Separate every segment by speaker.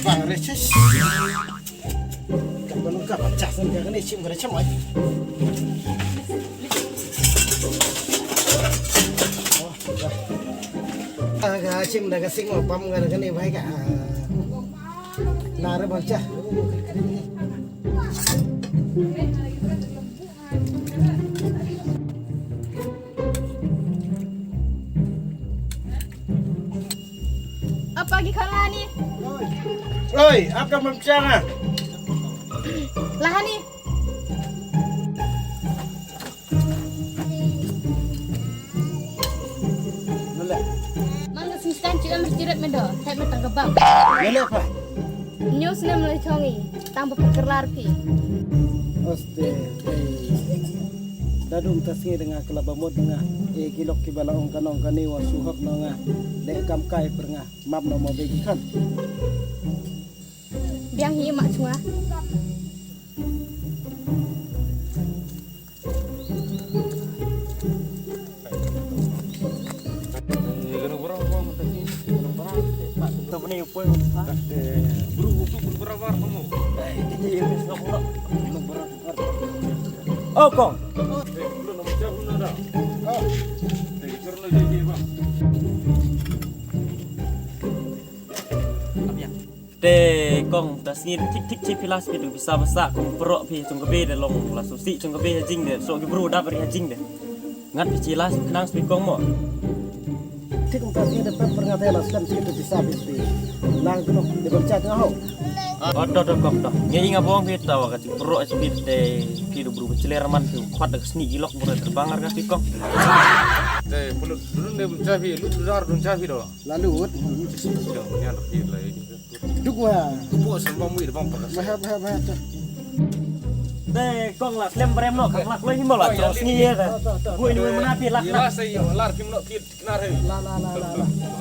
Speaker 1: Pareces. Kapan ka pacasan ka ni sim gara chamai. Aga sim daga sing mo pam gara ni bhai ka. Nare baca.
Speaker 2: Apa lagi kau ni?
Speaker 1: Oi, apa memcana?
Speaker 2: Lah ni.
Speaker 1: Nolak.
Speaker 2: Mana sistem cik amir cirat medo? Saya metang kebab.
Speaker 1: Nolak apa?
Speaker 2: News na mulai chongi. Tanpa perkelar pi.
Speaker 1: Oste. Dadung tasngi dengan kelabamot dengan kilok kibalang kanong kaniwa suhab nga dek kam kai pernga map no mo begi kan.
Speaker 2: Biang hi mak semua.
Speaker 1: Oh kong.
Speaker 3: Te kong das ngin tik tik cip pilas pi tu bisa basa kong perok pi cung kebe de long la susi cung kebe jing de so ge bro da beri jing de ngat pi cilas kenang spi kong mo
Speaker 1: Tik tasngi dapat pernga tela skan situ bisa bispi. Nang kuno de bercak ngau.
Speaker 3: odo kong do nyi ngabong pi tawa ka perok spi te pi du bro ciler man pi kwat de sni gilok bro terbangar ka pi kong
Speaker 4: te pulut dulu ne cafi lu dar dun cafi do
Speaker 1: Lalut.
Speaker 4: yo nya do ki lai
Speaker 1: Dukwa.
Speaker 4: po sembang mu de bang pakas
Speaker 1: Bahab.
Speaker 3: te kong la klem brem no kang lak loi mo la terus ngi ye ta bui nu mana pi lak
Speaker 4: ila sai yo lar kim no ki kinar he
Speaker 1: La.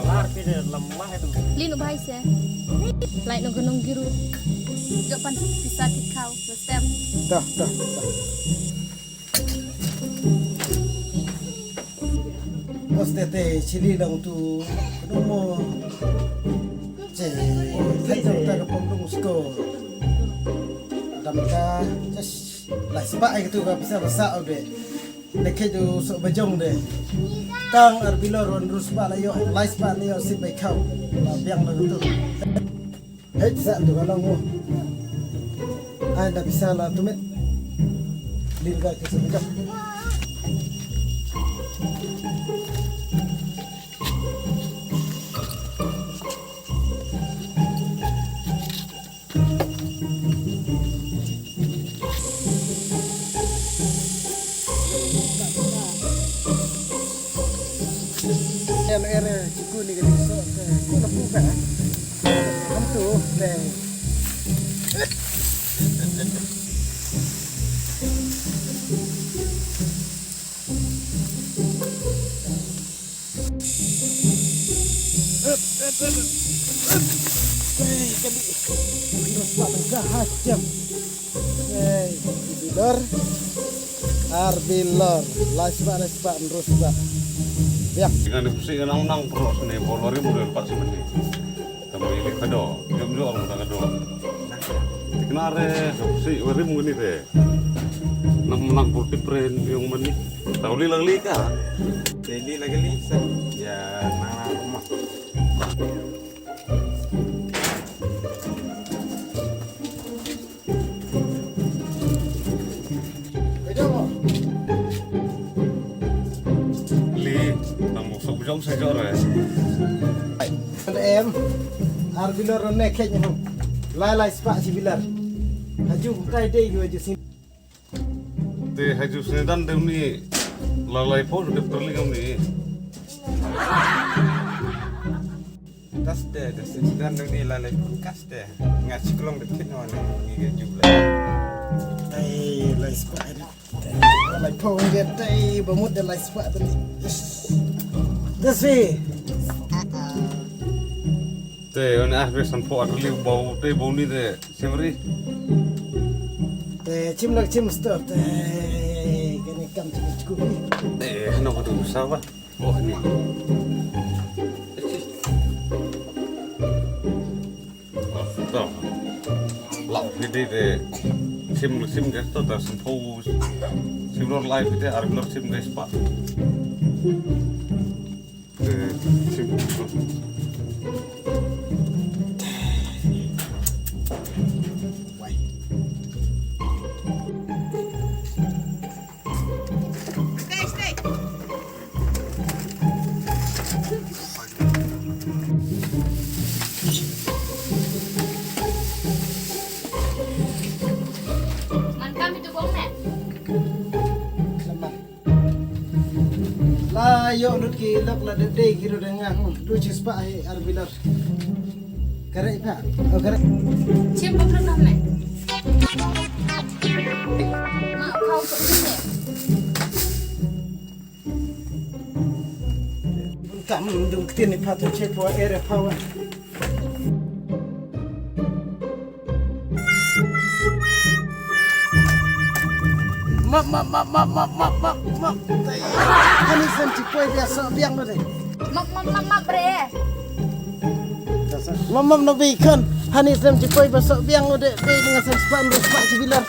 Speaker 3: lar pi de lemah itu
Speaker 2: Lino bahai se. Lai no gunung giru. Japan bisa tikau. Sistem.
Speaker 1: Dah. Oste te chili lang tu mo. Je, thay jauh tak kapong dong sko. Damka just lai spa itu ka bisa basa ode. Dekai tu sok bajong de. Tang arbilo ron rusba la yo lai spa ni yo sit bai kau. La biang la tu. Hei sa tu kalau mo. Anda bisa la tumit. Lirga ke sebajong. Era ciku ni kan so ku nak buka. Kamu tu deh. Terus patah hajam. Bilor. Arbilor. Lasba terus ba. Ya.
Speaker 4: dengan si nang pro sene bolori model pak semene tamo ile kado jom jo orang tak kado dikenare si wari mungkin ite nang putih pren yang meni tahu li ka
Speaker 5: Daily lagi lisa ya nana rumah.
Speaker 4: Jom saja orang.
Speaker 1: Em, arbilor ronne kenya hong. Lai spa si bilar. Haju kai dei yo ju sin.
Speaker 4: Te haju sedan dem ni lalai po de perling ni.
Speaker 5: Tas deh, dan ini lalai kas deh. Ngaji kelong deket mana ni jumlah.
Speaker 1: Dei lai spa. Lai po dia dei bamut de lai spa tadi. Desi.
Speaker 4: Te on ahbe san po atli bau te bau ni de semri.
Speaker 1: Chim stop. Kani kam cukup.
Speaker 4: No kadu sawa. Oh ni. Ta gede de sim guys tuh tas sempu sim lor live itu arbiter sim guys pak sim
Speaker 2: Man kami tu gong nek.
Speaker 1: Selamat. Layo lut kilok la dede kilo dengan lu cispa arbilar. Kare pak. Oh kare.
Speaker 2: Cium pun dah nek. Mak kau sok nek.
Speaker 1: Kamu dung ketini patu cek po ere pawa. Mak. Hani sen cikoi biasa biang lo deh.
Speaker 2: Mak bre.
Speaker 1: Mamam nabi kan hani sen cikoi biasa biang lo deh. Be dengan sen span ruspa cibilar.